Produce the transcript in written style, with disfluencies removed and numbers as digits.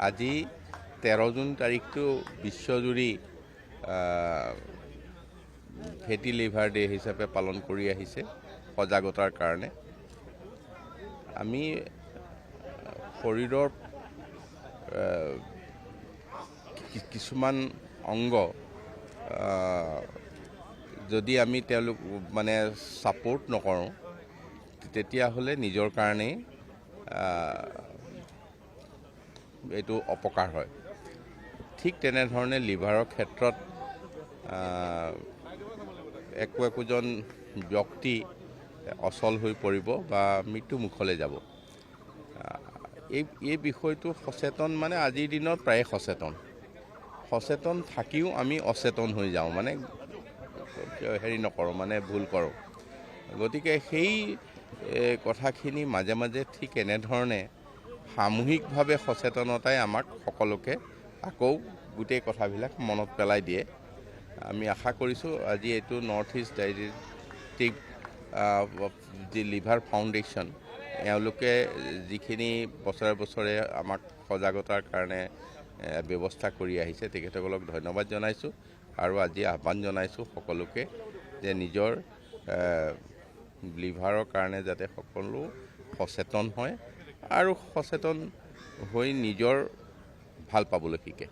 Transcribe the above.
আজি 13 জুন তাৰিখটো বিশ্বজুৰি ফেটি লিভাৰ ডে হিচাপে পালন কৰি আহিছে সজাগতাৰ কাৰণে। আমি শৰীৰৰ কিছুমান অংগ যদি আমি তেওঁলোক মানে ছাপোৰ্ট নকৰোঁ তেতিয়াহ'লে নিজৰ কাৰণেই এইটো অপকাৰ হয়। ঠিক তেনেধৰণে লিভাৰৰ ক্ষেত্ৰত একোজন ব্যক্তি অচল হৈ পৰিব বা মৃত্যু মুখলৈ যাব। এই বিষয়টো সচেতন মানে আজিৰ দিনত প্ৰায় সচেতন থাকিও আমি অচেতন হৈ যাওঁ, মানে নকৰোঁ, মানে ভুল কৰোঁ। গতিকে সেই কথাখিনি মাজে মাজে ঠিক এনেধৰণে সামূহিকভাৱে সচেতনতাই আমাক সকলোকে আকৌ গোটেই কথাবিলাক মনত পেলাই দিয়ে। আমি আশা কৰিছোঁ আজি এইটো নৰ্থ ইষ্ট ডায়েবেটিক যি লিভাৰ ফাউণ্ডেশ্যন, এওঁলোকে যিখিনি বছৰে আমাক সজাগতাৰ কাৰণে ব্যৱস্থা কৰি আহিছে, তেখেতসকলক ধন্যবাদ জনাইছোঁ আৰু আজি আহ্বান জনাইছোঁ সকলোকে যে নিজৰ লিভাৰৰ কাৰণে যাতে সকলো সচেতন হয় আৰু সচেতন হৈ নিজৰ ভাল পাবলৈ শিকে।